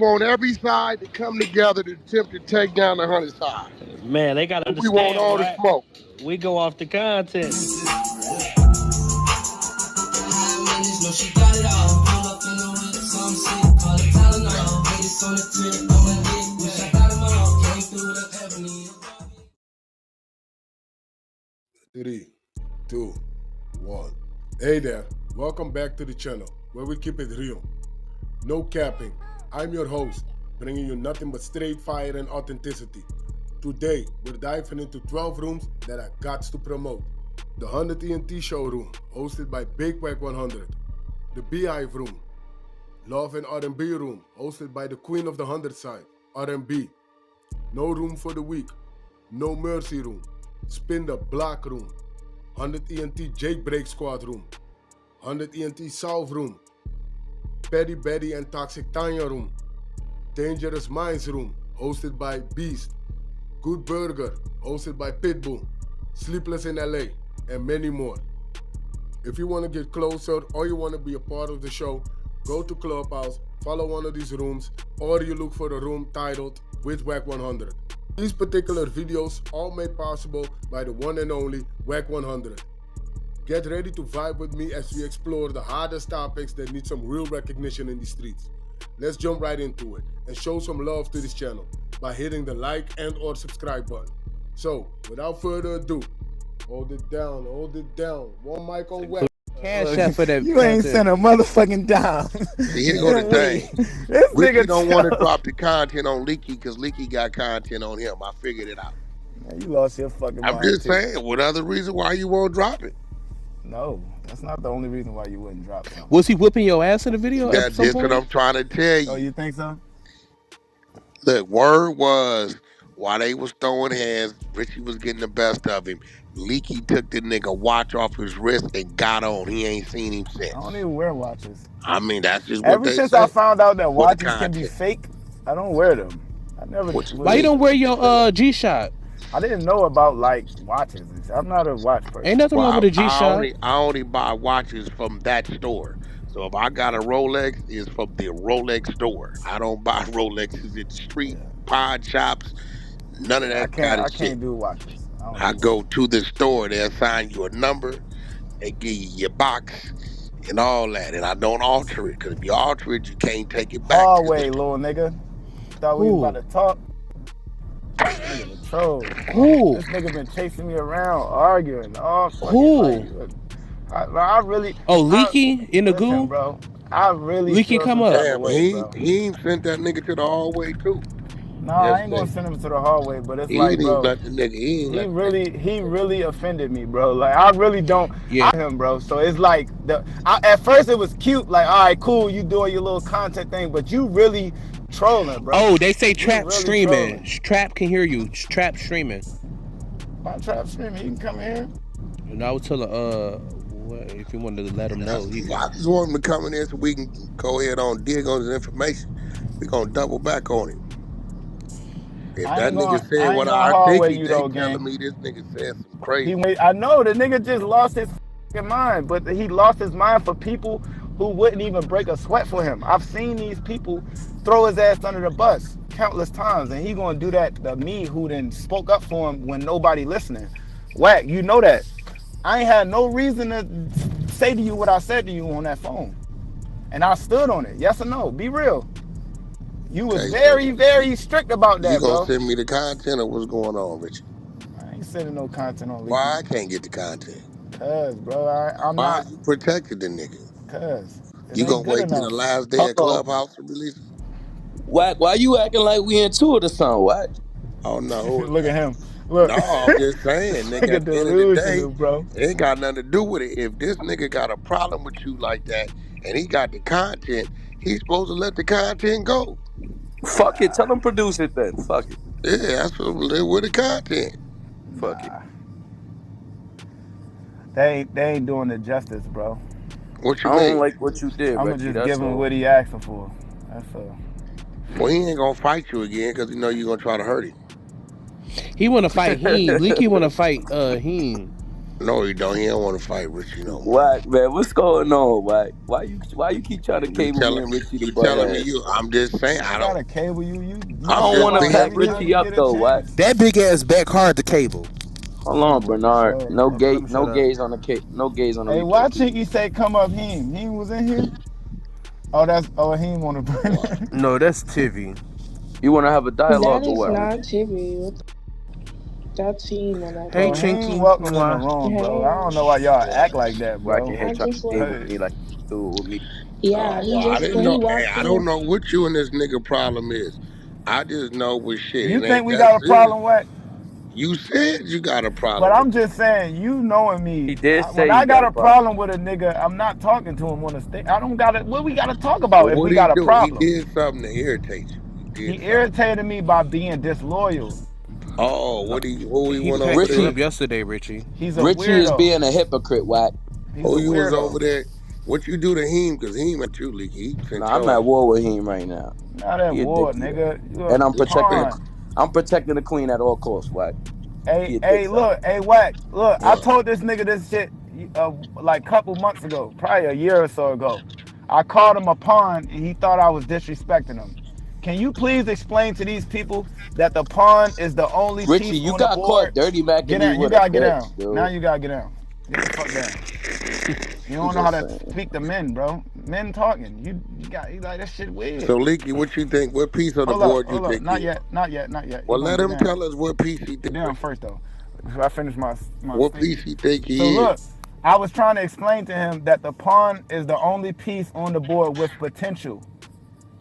want every side to come together to attempt to take down the 100 side. Man, they gotta We want understand, all the right? smoke. We go off the content. Three, two, one. Hey there, welcome back to the channel where we keep it real. No capping. I'm your host, bringing you nothing but straight fire and authenticity. Today, we're diving into 12 rooms that I got to promote. The 100 ENT showroom, hosted by Big Wack100. The Beehive room. Love and R&B room, hosted by the queen of the 100 side, R&B. No room for the weak. No mercy room. Spin the block room. 100 ENT jailbreak squad room. 100 ENT solve room. Petty Betty and Toxic Tanya room. Dangerous Minds room, hosted by Beast. Good Burger, hosted by Pitbull. Sleepless in LA, and many more. If you want to get closer or you want to be a part of the show, go to Clubhouse, follow one of these rooms, or you look for a room titled with Wack100. These particular videos all made possible by the one and only Wack100. Get ready to vibe with me as we explore the hardest topics that need some real recognition in the streets. Let's jump right into it and show some love to this channel by hitting the like and or subscribe button. So, without further ado, hold it down. One mic on Wack. Cash out for that. You ain't sent a motherfucking dime. See, here go the thing. This Ricky nigga don't want to drop the content on Leaky because Leaky got content on him. I figured it out. Man, you lost your fucking mind. I'm just saying, what other reason why you won't drop it? No, that's not the only reason why you wouldn't drop something. Was he whipping your ass in the video? That's what I'm trying to tell you. Oh, you think so? Look, word was while they was throwing hands, Richie was getting the best of him. Leaky took the nigga watch off his wrist and got on. He ain't seen him since. I don't even wear watches. I mean, that's just what Ever they since say. I found out that For the watches can be content. fake, I don't wear them. I never. Why you don't wear your G-Shock? I didn't know about like watches. I'm not a watch person. Ain't nothing wrong with a G-Shock. I only buy watches from that store. So if I got a Rolex, it's from the Rolex store. I don't buy Rolexes in the street, pawn shops, none of that kind of shit. I can't do watches. I go to the store, they assign you a number, they give you your box and all that. And I don't alter it, because if you alter it, you can't take it back. Hallway, little nigga. Thought we was about to talk. This nigga the troll. This nigga been chasing me around, arguing. All fucking I really. Oh, Leaky in the goo? Bro. I really. Leaky come up. Damn, he ain't sent that nigga to the hallway too. No, I ain't gonna send him to the hallway, but it's like, bro, he really offended me, bro. Like, I really don't him, bro. So it's like at first it was cute, like, all right, cool, you doing your little content thing, but you really trolling, bro. Oh, they say Trap really streaming. Trolling. Trap can hear you. Trap streaming. My Trap streaming, you can come here. And I was telling if you wanted to let him know, I just want him to come in here so we can go ahead on dig on his information. We gonna double back on him. If that nigga said what I think he telling me, this nigga said some crazy. I know the nigga just lost his mind, but he lost his mind for people who wouldn't even break a sweat for him. I've seen these people throw his ass under the bus countless times, and he gonna do that to me who then spoke up for him when nobody listening. Wack, you know that. I ain't had no reason to say to you what I said to you on that phone. And I stood on it. Yes or no? Be real. You was very, very strict about that, bro. You gonna send me the content or what's going on, Richie? I ain't sending no content on Leaky. Why I can't get the content? Cause, bro, I'm Why not. You protected the nigga? Cause. You gonna wait till the last day of Clubhouse to release it? Wack, why you acting like we into it or something, Wack? Oh, no. Look at him. Look. No, I'm just saying, nigga, at the end of the day, bro. It ain't got nothing to do with it. If this nigga got a problem with you like that, and he got the content, he's supposed to let the content go. Fuck it, tell him produce it then. Fuck it. Yeah, that's what with the content. Fuck it. They ain't doing it justice, bro. What you mean? I don't like what you did, I'm gonna just give him what he asking for. That's all. Well, he ain't gonna fight you again because he know you're gonna try to hurt him. He wanna fight Heen. Leaky wanna fight Heen. No, he don't. He don't want to fight Richie no more. Wack, man, what's going on, Wack? Why you keep trying to cable me and Richie to butt telling me heads? I'm just saying I I gotta don't. cable you. I I'm don't just want to being. pack Every time Richie you up get a though, Wack. chance. That big ass back hard to cable. Hold on, Boy, for Bernard. sure. No Let me shut no up. gays on the no gays on the Hey, why replay, please. Chinky say come up him? He was in here? Him on the burner. No, that's Tivy. You want to have a That dialogue or is what, not Richie? Chibi. That's team on that Hey, phone. Him Chinky. welcome in the Mwah. room, bro. I Hey. don't know why y'all act like that, Wack bro. in here I trying to just game with left. me like do it with me. Yeah, he Well, I just didn't he know. Hey, walked I don't in. know what you and this nigga problem is. I just know with shit. You It think ain't we that got a serious. problem, what? You said you got a But problem with I'm me. just saying, you knowing He me, did when say I you got got a a problem. problem with a nigga, I'm not talking to him on the stage. I don't got it. What we got to talk about Well, if what we he got a do? He problem? did something to irritate you. He did He something. irritated me by being disloyal. Oh, who he He went over packed you there? up Richie yesterday, Richie. He's a Richie is weirdo. being a hypocrite, Wack. He's a Who you was weirdo. over there? What you do to him? Cause he at you, Leaky. He sent Nah, I'm your at ass. war with him right now. Not at He a war, dick eater. nigga. You a And What you say? pawn. I'm protecting the queen at all costs, Wack. He a dick Hey, sucker. look, hey, Wack, look, I What? told this nigga this shit like a couple months ago, probably a year or so ago. I called him a pawn and he thought I was disrespecting him. Can you please explain to these people that the pawn is the only Richie, piece you on the got caught board? dirty macking Get me down. You with a gotta get bitch, down. Now dude. you gotta get down. Get the fuck down. You I'm don't know how just to saying. speak to men, bro. Men talking. You like that shit weird. So, Leaky, what you think? What piece of the Hold up, board you hold up. think Not you? yet, not yet, not yet. You Well, gonna let get him down. tell us what piece he Get think. down first though. Before I finish my What piece statement. he think So he look, is? I was trying to explain to him that the pawn is the only piece on the board with potential.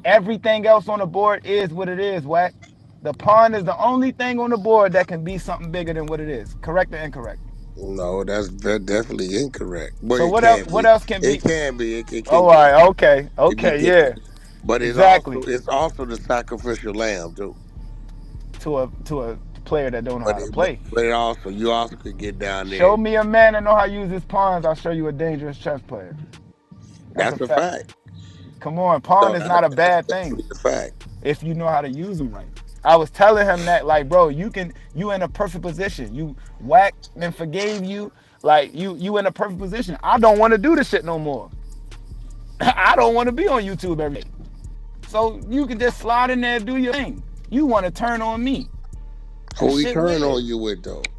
Everything else on the board is what it is, Wack. The pawn is the only thing on the board that can be something bigger than what it is. Correct or incorrect? No, that's definitely incorrect. But So it what else? can What be. else can It be? can be. It Oh, can all get. right. Okay. It be Okay. getting. Yeah. But Exactly. it's also the sacrificial lamb too. To a player that don't know But how to play. it also you also could get down there. Show me a man that know how to use his pawns. I'll show you a dangerous chess player. That's a That's a fact. fact. Come on, pawn So is not a that's bad thing definitely a fact. if you know how to use them right. I was telling him that, like, bro, you in a perfect position. You whacked and forgave you. Like, you in a perfect position. I don't want to do this shit no more. I don't want to be on YouTube every day. So you can just slide in there and do your thing. You want to turn on me. That Who he shit turn weird. on you with though?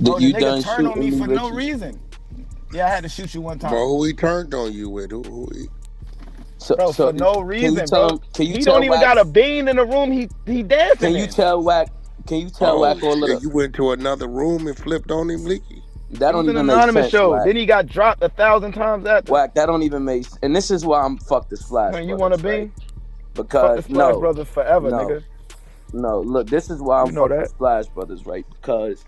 Bro, the You nigga done turned on me shooting me, for no Richie? reason. Yeah, I had to shoot you one Bro, time. who he turned on you with? Who he? Bro, So for no can you reason, tell bro. him? Can you He don't tell even Wack? got a bean in the room he dancing Can you in. tell Wack? Can you tell Oh Wack all of shit! the? You went to another room and flipped on him, Leaky. That It was don't an even make anonymous sense, show. Wack. Then he got dropped 1,000 times after. Wack, that don't even make. And this is why I'm fuck the Splash Man, you want a Brothers, right? bean? Fuck the Because Splash Brothers forever, no, nigga. no. Look, this is why I'm You know fuck the that. Splash Brothers, right? Because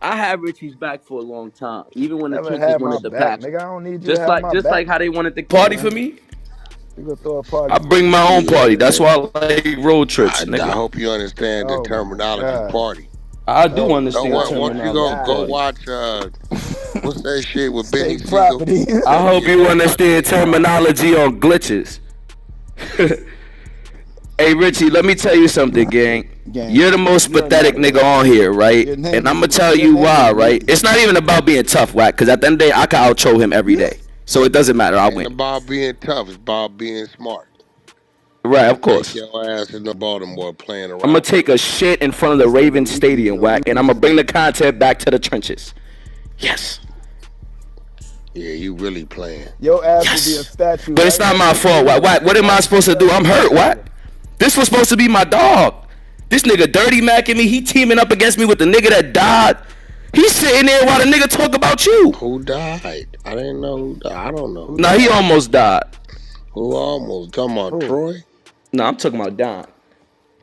I had Richie's back for a long time, even when the Never trenches had my wanted to back, pack. nigga. I don't need you to Just have like, my just back. like how they wanted to party for me. You gonna throw a party I for bring me. my own party. That's Yeah, why I like road trips, I nigga. hope you understand the Oh my terminology God. party. I do Oh Go understand my once you terminology go God. party. watch what's that shit with Benny State Siegel? property. I hope Yeah, you go watch understand Big Party. terminology on glitches. Hey Richie, let me tell you something, gang. Gang. You're the most You're pathetic not, nigga bro. on here, right? Your name And I'm gonna is tell you why, right? It's not even about being tough, Wack, because at the end of the day, I can outro him every day. So it doesn't matter, I Ain't win. about being tough, it's about being smart. Right, of Take course. your ass in the Baltimore playing I'm gonna around. take a shit in front of the This nigga Ravens Leaky is Stadium, a Wack, and I'm gonna bring loser. the content back to the trenches. Yes. Yeah, you really playing. Your ass will be a Yes. statue But it's right not next my to fault, Wack. Cleveland. What am I supposed to do? I'm hurt, Wack. This was supposed to be my dog. This nigga dirty macking me. He teaming up against me with the nigga that died. He's sitting there while the nigga talk about you. Who died? I didn't know who died. I don't know who Nah, died. he almost died. Who almost? Talking about Who? Troy? Nah, I'm talking about Don.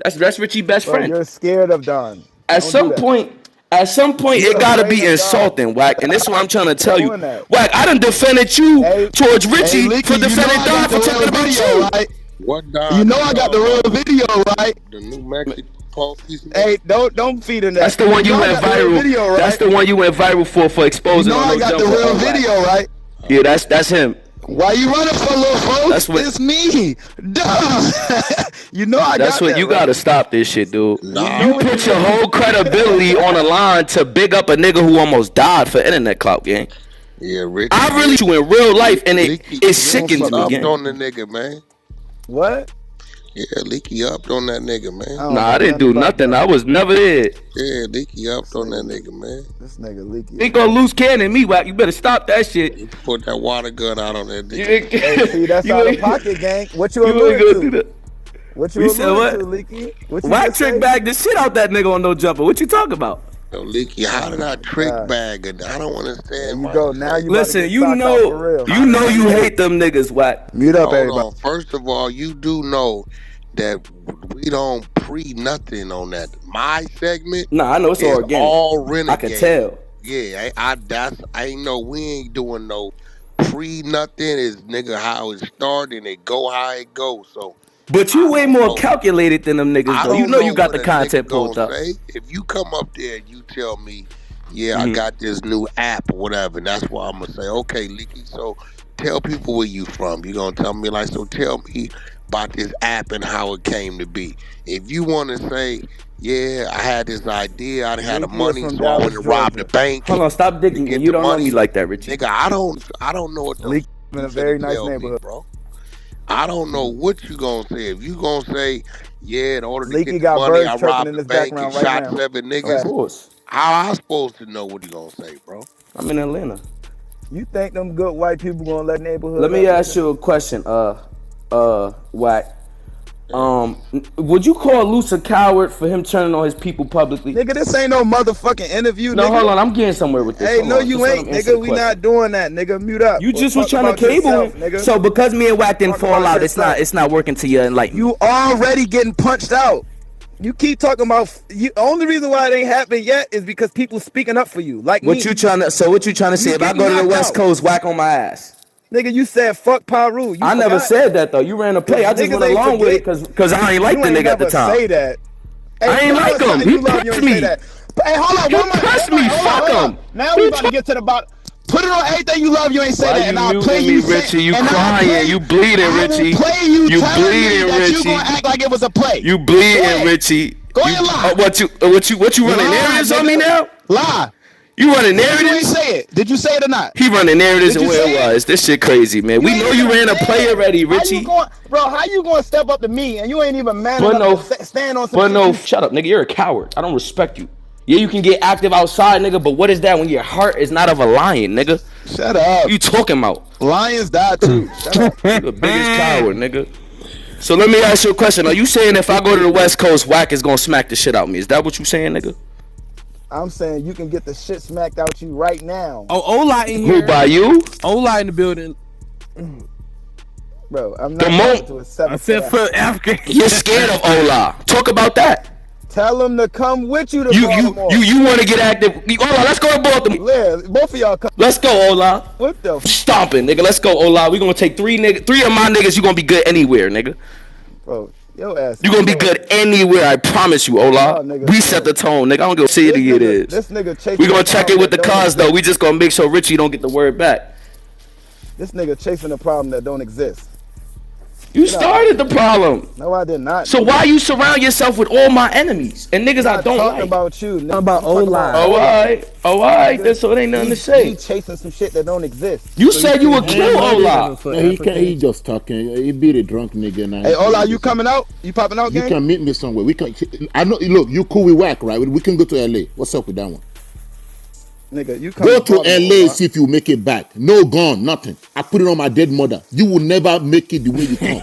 That's Richie's best Bro, friend. you're scared of Don. At Don't do some that. point, You're it gotta afraid be of Don. insulting, Wack. And this is what I'm trying to tell Stop you. doing that. Wack, I done defended you Hey, towards Hey, Richie Leaky, for you know defending I Don got for the talking real about video, you. right? What You Don know you I got talking the real about? video, right? The New Mexico police nigga? hey, don't feed him That's that. the You one you know I went got the real viral. video, That's right? the one you went viral for You exposing know on I No got the Jumper, real Wack. video, right? Yeah, that's him. Why you running for, little folks? That's what. It's me. Duh. You know I That's got what that, you right? gotta stop this shit, dude. Nah. You put your whole credibility on the line to big up a nigga who almost died for internet clout, gang. Yeah, Rich. I really you in real life, and it sickens me, gang. On the nigga, man. What? Yeah, Leaky upped on that nigga, man. Nah, I didn't do nothing. I was never there. Yeah, Leaky upped on that nigga, man. This nigga Leaky. Ain't gonna lose cannon me, Wack. You better stop that shit. You put that water gun out on that nigga. Hey, see, that's out of pocket, gang. What you alluding to? What you alluding to, Leaky? Wack trick bag the shit out that nigga on no jumper. What you talking about? Yo, Leaky, how did I trick bag it? I don't understand. You go now. You listen. You know you hate them niggas, Wack. Mute up, everybody. First of all, you do know that we don't pre nothing on that. My segment. Nah, I know it's all organic. All renegade. I can tell. Yeah, I ain't know we ain't doing no pre nothing. Is nigga how it started and it go how it goes. So. But you way more calculated than them niggas, though. You know you got the content pulled up. If you come up there and you tell me, yeah, I got this new app or whatever, that's why I'm going to say, okay, Leaky, so tell people where you from. You going to tell me, like, so tell me about this app and how it came to be. If you want to say, yeah, I had this idea, I had the money, so I went to rob the bank. Hold on, stop digging. You don't know me like that, Richie. Nigga, I don't know what the Leaky in a very nice neighborhood, bro. I don't know what you gonna say. If you gonna say, yeah, in order to Leaky get got money, I birds chirping robbed in the his bank and background right shot now. 7 niggas. Of course. How I supposed to know what you gonna say, bro? I'm in Atlanta. You think them good white people gonna let neighborhood? Let me ask you a question, Wack. Would you call Luce a coward for him turning on his people publicly? Nigga, this ain't no motherfucking interview, no, nigga. hold on, I'm getting somewhere with this. Hey, no, you ain't, nigga. We not doing that, nigga. Mute up. You just was trying to cable him. So because me and Wack didn't fall out, it's not working to your enlightenment. You already getting punched out. You keep talking about you. Only reason why it ain't happened yet is because people speaking up for you. Like what me. you trying to say? If I go to the West Coast, Wack on my ass. Nigga, you said fuck Paru. I never said that though. You ran a play. I just went along with it because I ain't like the nigga at the time. Say that. Hey, I ain't like him. He pressed me. Hey, hold on. He pressed me. Fuck him. Now we about to get to the bottom. Put it on everything you love. You ain't say that, and I'll play you. Richie, you crying. You bleeding, Richie. You bleeding, Richie. You gonna act like it was a play. You bleeding, Richie. Go ahead, lie. What you running narratives on me now? Lie. You running narratives? You ain't say it. Did you say it or not? He running narratives and where it was. This shit crazy, man. We know you ran a play already, Richie. How you going to step up to me and you ain't even man enough to stand on some shit? Shut up, nigga. You're a coward. I don't respect you. Yeah, you can get active outside, nigga, but what is that when your heart is not of a lion, nigga? Shut up. What you talking about? Lions die too. Shut up. You the biggest coward, nigga. So let me ask you a question. Are you saying if I go to the West Coast, Wack is gonna smack the shit out of me? Is that what you saying, nigga? I'm saying you can get the shit smacked out you right now. Oh, Ola in here. Who, by you? Ola in the building. Bro, I'm not going to accept for Africa. You're scared of Ola. Talk about that. Tell him to come with you to Baltimore. You want to get active. Ola, let's go to Baltimore. Yeah, both of y'all come. Let's go, Ola. What the? Stomping, nigga. Let's go, Ola. We gonna take three of my niggas. You gonna be good anywhere, nigga. Bro, your ass. You gonna be good anywhere. I promise you, Ola. We set the tone, nigga. I don't go see it is. This nigga chasing. We gonna check it with the cars though. We just gonna make sure Richie don't get the word back. This nigga chasing a problem that don't exist. You started the problem. No, I did not. So why you surround yourself with all my enemies and niggas I don't like? Talking about you. Talking about Ola. All right. Then so it ain't nothing to say. He chasing some shit that don't exist. You said you would kill Ola. He just talking. He be the drunk nigga now. Hey, Ola, you coming out? You popping out, gang? You can meet me somewhere. We can. I know. Look, you cool with Wack, right? We can go to LA. What's up with that one? Nigga, you go to LA, see if you make it back. No gun, nothing. I put it on my dead mother. You will never make it the way you come.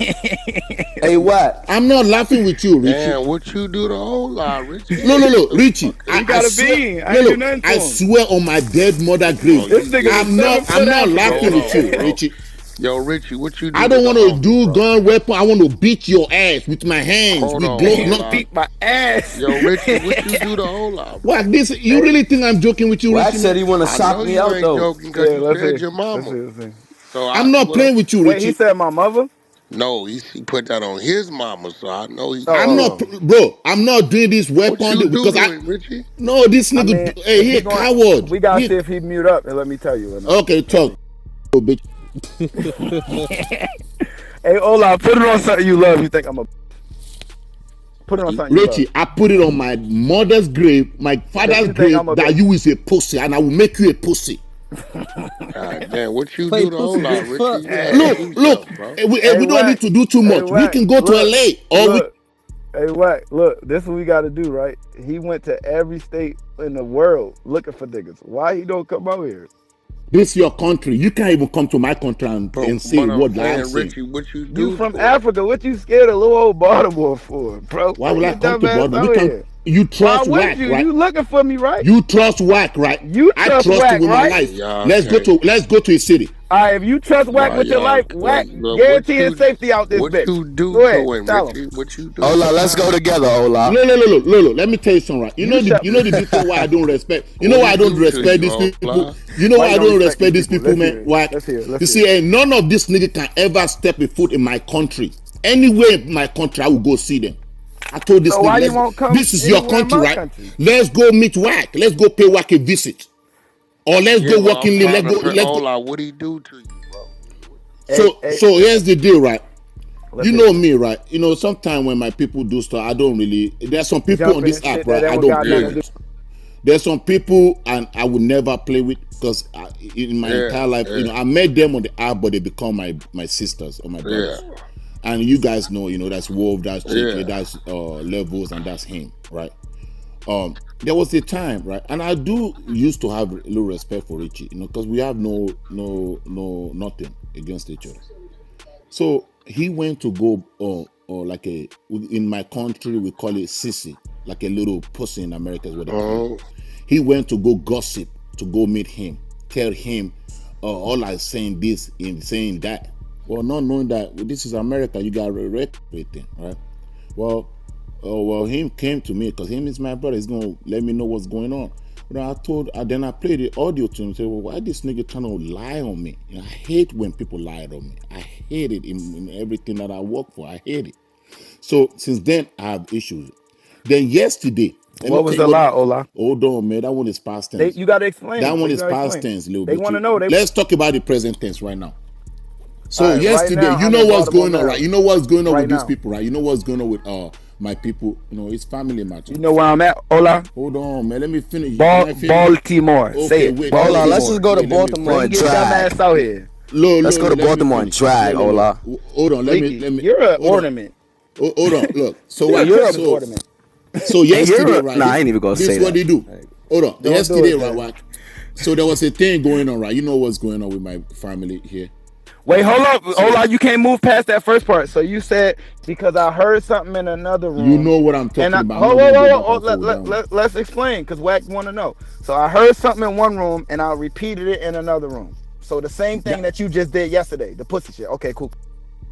Hey, what? I'm not laughing with you, Richie. Man, what you do to Ola, Richie? No, Richie. I swear on my dead mother grave. I'm not laughing with you, Richie. Yo, Richie, what you do? I don't want to do gun weapon. I want to beat your ass with my hands. Beat my ass. Yo, Richie, what you do to Ola? What this? You really think I'm joking with you, Wack Richie? said he want to sock me out though. Joking because you said your mama. So I'm not playing with you, Richie. Wait, he said my mother? No, he put that on his mama, so I know he. I'm not, bro. I'm not doing this weapon because Richie? No, this nigga. Hey, he a coward. We gotta see if he mute up and let me tell you. Okay, talk, bitch. Hey, Ola, put it on something you love. You think I'm a... Put it on something you Richie, love. I put it on my mother's grave, my father's grave, that you is a pussy, and I will make you a pussy. God damn, what you do to Ola, Richie? You gotta Look, do look, something, bro. we don't need to do too much. We can go to LA, or look. Hey, Wack, look, this is what we got to do, right? He went to every state in the world looking for niggas. Why he don't come out here? This is your country. You can't even come to my country and say what I'm saying. Richie, what you do? You from Africa? What you scared of little old Baltimore for, bro? Why would I come to Baltimore? You trust Wack, right? You looking for me, right? You trust Wack, right? I trust Wack, with my life. Let's go to a city. All right, if you trust Wack with your life, Wack guarantee his safety out this bitch. What you do to him, Richie? What you do? Ola, let's go together, Ola. Look. Let me tell you something, right? You know the reason why I don't respect. You know why I don't respect these people. You know why I don't respect these people, man. Wack. You see, none of this nigga can ever step a foot in my country. Anywhere in my country, I will go see them. I told this nigga, this is your country, right? Let's go meet Wack. Let's go pay Wack a visit. Or let's go walk in. What he do to you, bro? So here's the deal, right? You know me, right? You know, sometimes when my people do stuff, I don't really. There's some people on this app, right? I don't play with. There's some people, and I would never play with because in my entire life, you know, I met them on the app, but they become my sisters or my brothers. And you guys know, you know, that's Wolf, that's Chicky, that's Levels, and that's him, right? There was a time, right, and I do used to have a little respect for Richie, you know, because we have nothing against each other. So he went to go, or like in my country we call it sissy, like a little pussy in America is what they call it. He went to go gossip, to go meet him, tell him all I saying this and saying that. Well, not knowing that this is America, you got everything, right? Well, him came to me because him is my brother. He's gonna let me know what's going on. But then I played the audio to him and said, well, why this nigga trying to lie on me? You know, I hate when people lie on me. I hate it in everything that I work for. I hate it. So since then, I have issues. Then yesterday, what was the lie, Ola? Hold on, man. That one is past tense. You gotta explain. That one is past tense, little bit. They want to know. Let's talk about the present tense right now. So yesterday, right now, you know what's going on, right? You know what's going on with these people, right? You know what's going on with my people. You know, it's family matter. You know where I'm at, Ola? Hold on, man. Let me finish. Baltimore. Okay, say it. Wait, Ola, let's just go to Baltimore and drag. Out here. Let's go to Baltimore and drag, Ola. Hold on, let me. You're an ornament. Hold on, look. So you're an ornament. So yesterday, right? Nah, I ain't even gonna say that. This is what they do. Hold on. Yesterday, right, Wack. So there was a thing going on, right? You know what's going on with my family here. Wait, hold up, you can't move past that first part. So you said because I heard something in another room. You know what I'm talking about. Let's explain because Wack want to know. So I heard something in one room and I repeated it in another room. So the same thing that you just did yesterday, the pussy shit. Okay, cool.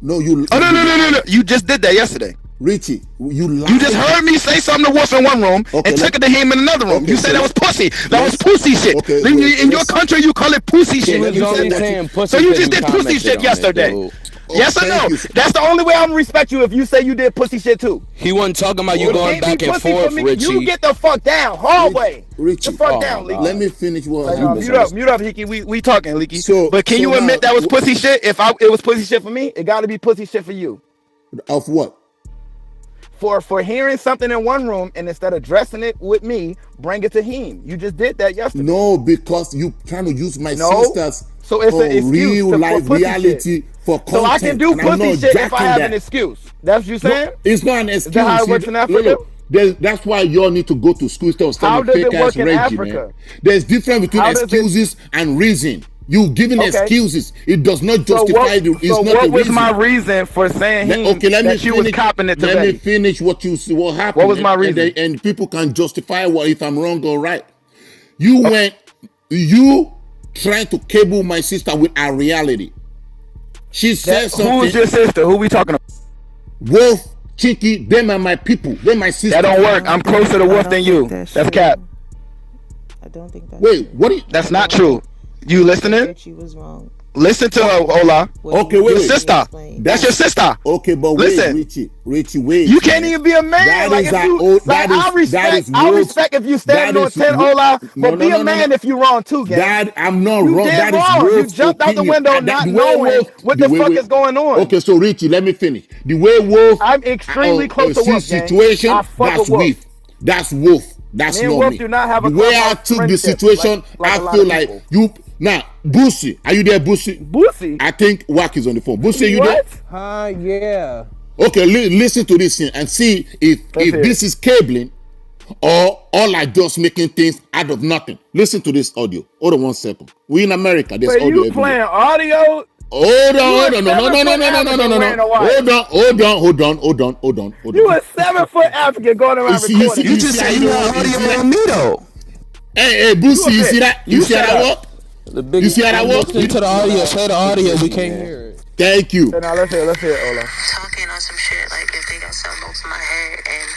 No, you. Oh no! You just did that yesterday. Richie, you lied. You just heard me say something to Wolf in one room and took it to him in another room. You said that was pussy. That was pussy shit. In your country, you call it pussy shit. So you just did pussy shit yesterday. Yes or no? That's the only way I'm gonna respect you if you say you did pussy shit too. He wasn't talking about you going back and forth, Richie. You get the fuck down, hallway. Richie, the fuck down, Leaky. Let me finish what mute up, Hickey. We talking, Leaky. But can you admit that was pussy shit? If it was pussy shit for me, it got to be pussy shit for you. Of what? For hearing something in one room and instead of addressing it with me, bring it to him. You just did that yesterday. No, because you trying to use my sisters so it's an excuse real life reality for content. So I can do pussy shit if I have an excuse. That's what you saying? No, it's not an excuse. Is that how it works in Africa? That's why you all need to go to school instead of studying fake ass Reggie. There's difference between excuses and reason. You giving excuses, it does not justify the. It's not what was my reason for saying that you was copping it today? Let me finish what happened. What was my reason? And people can justify if I'm wrong or right. You trying to cable my sister with our reality. She said something. Who's your sister? Who we talking about? Wolf, Chicky, them are my people. They're my sister. That don't work. I'm closer to Wolf than you. That's cap. I don't think that's Wait, what? That's not true. You listening? She was wrong. Listen to her, Ola. Okay, wait. Your sister. That's your sister. Okay, but listen, Richie, wait. You can't even be a man. That like is if you, like I respect if you standing on 10, Ola. But be a man if you wrong too, gang. I'm not you wrong. Dead That is wrong. You Wolf's jumped out the opinion. window not knowing what the fuck is going on. Okay, so Richie, let me finish. The way Wolf, I'm extremely close to Wolf, gang. situation, I fuck that's with Wolf. That's Wolf. That's me and not Wolf me. do not have the a way I took the situation, I feel like you. Now, Boosie, are you there, Boosie? Boosie. I think Wack is on the phone. Boosie, you there? Hi, yeah. Okay, listen to this thing and see if this is cabling or like just making things out of nothing. Listen to this audio. Hold on 1 second. We in America. There's audio you playing audio? Hold on. No. Hold on. You a 7-foot African going around recording. You just said you had audio on me though. Hey, Boosie, you see that? You see how that work? You see how that work? Listen to the audio. Play the audio. We can't hear it. Thank you. Now let's hear it, Ola. Talking on some shit like if they got something over my head and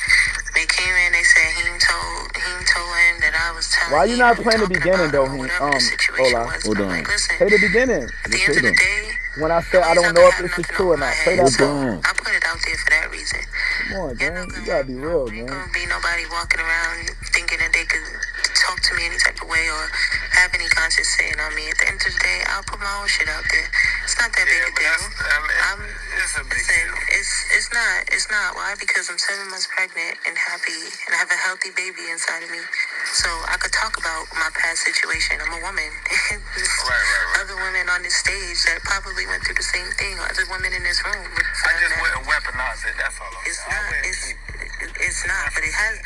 they came in, they said he told him that I was telling. Why you not playing the beginning though, Ola? Hold on. Play the beginning. At the end of the day, when I said I don't know if this is true or not, play that song. I put it out there for that reason. Come on, gang. You gotta be real, man. Ain't gonna be nobody walking around thinking that they could talk to me any type of way or have any conscious saying on me. At the end of the day, I'll put my own shit out there. It's not that big a deal. It's a big deal. It's not. Why? Because I'm 7 months pregnant and happy and I have a healthy baby inside of me. So I could talk about my past situation. I'm a woman. Right. Other women on this stage that probably went through the same thing. Or other women in this room. I just wouldn't weaponize it. That's all. It's not. But it has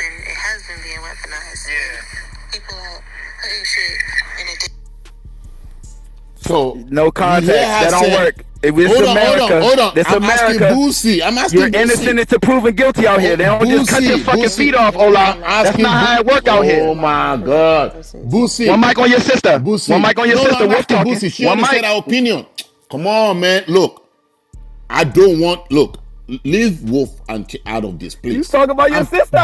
been being weaponized. Yeah. People are putting shit in a. So no context. That don't work. Hold on. I'm asking Boosie. You're innocent until proven guilty out here. They don't just cut your fucking feet off, Ola. That's not how it work out here. Oh my God, Boosie. One mic on your sister. Boosie. One mic on your sister. Wolf talking. Boosie. She understand our opinion. Come on, man. Look, I don't want. Look, leave Wolf out of this, please. You talking about your sister?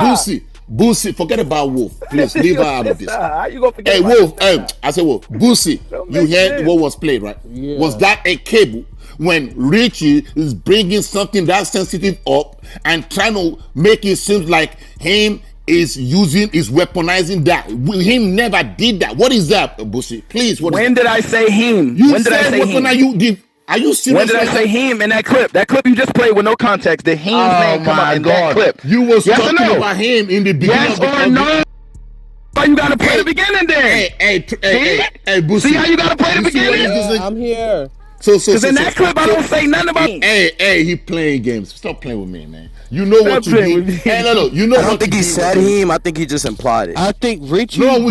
Boosie, forget about Wolf. Please leave her out of this. How you gonna forget about Wolf? I said Wolf. Boosie, you heard what was played, right? Yeah. Was that a cable when Richie is bringing something that sensitive up and trying to make it seem like him is weaponizing that? Him never did that. What is that, Boosie? Please, when did I say him? When did I say him? Are you serious? When did I say him in that clip? That clip you just played with no context. The him's name come out in that clip. You was talking about him in the beginning of the or no? Why you gotta play the beginning then? Hey, Boosie. See how you gotta play the beginning? I'm here. So in that clip I don't say nothing about him. Hey, he playing games. Stop playing with me, man. You know what you did. Hey, no. You know I don't think he said him. I think he just implied it. I think Richie Go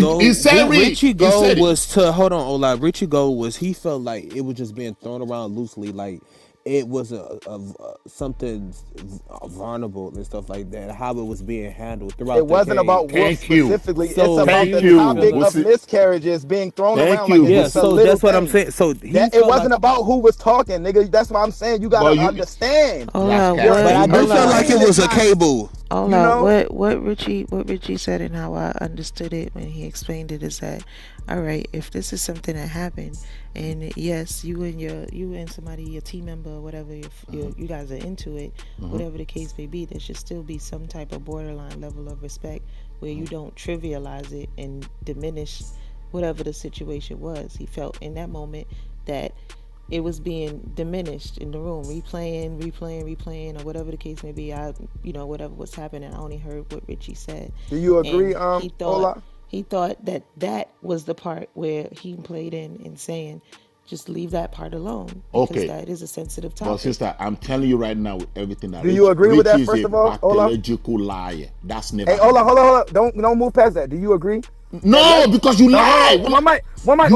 was to hold on, Ola. Richie Go was he felt like it was just being thrown around loosely, like it was a something vulnerable and stuff like that. How it was being handled throughout. It wasn't about Wolf specifically. It's about the topic of miscarriages being thrown around. Like yeah, so that's what I'm saying. So it wasn't about who was talking, nigga. That's what I'm saying. You gotta understand. But I do feel like it was a cable. What Richie said and how I understood it when he explained it is that, all right, if this is something that happened, and yes, you and somebody, your team member or whatever, you guys are into it, whatever the case may be, there should still be some type of borderline level of respect where you don't trivialize it and diminish whatever the situation was. He felt in that moment that it was being diminished in the room, replaying, or whatever the case may be. Whatever was happening, I only heard what Richie said. Do you agree, Ola? He thought that was the part where he played in and saying, just leave that part alone. Because that is a sensitive topic. Well, sister, I'm telling you right now with everything that Do you agree with that, first of all, Ola? Pathological liar. That's never. Hey, Ola, hold on. Don't move past that. Do you agree? No, because you lie. One mic. Hold on.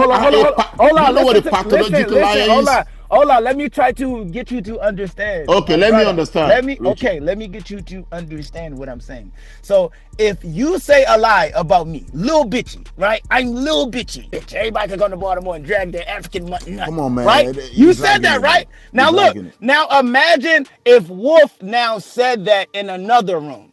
Ola, let me try to get you to understand. Okay, let me understand. Let me get you to understand what I'm saying. So, if you say a lie about me, little bitchy, right? I'm little bitchy. Bitch, everybody can go to Baltimore and drag their African mutton. Come on, man. Right? You said that, right? Now look. Now imagine if Wolf now said that in another room.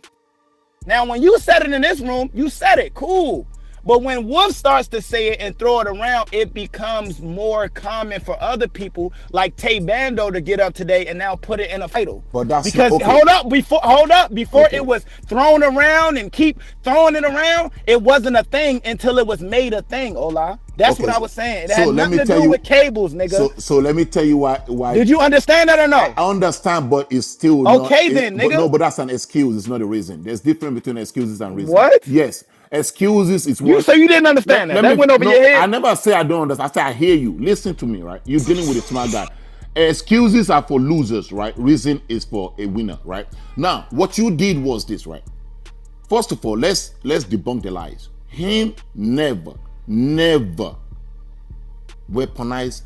Now, when you said it in this room, you said it. Cool. But when Wolf starts to say it and throw it around, it becomes more common for other people like Tay Bando to get up today and now put it in a title. But that's because okay. hold up before it was thrown around and keep throwing it around, it wasn't a thing until it was made a thing, Ola. That's what I was saying. It had nothing to do with cables, nigga. So let me tell you why. Did you understand that or no? I understand, but it's still okay not, then, nigga. But that's an excuse. It's not a reason. There's difference between excuses and reasons. What? Yes, excuses is what. So you didn't understand that went over your head. I never say I don't understand. I say I hear you. Listen to me, right? You're dealing with a smart guy. Excuses are for losers, right? Reason is for a winner, right? Now, what you did was this, right? First of all, let's debunk the lies. Him never weaponize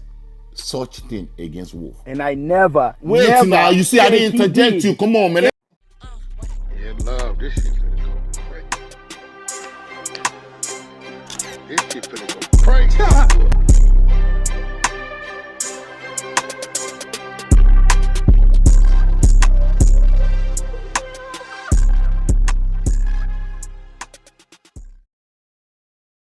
such thing against Wolf. And I never. Wait now, you see I didn't interject you. Come on, man. Yeah, love, this shit finna go crazy. This shit finna go crazy.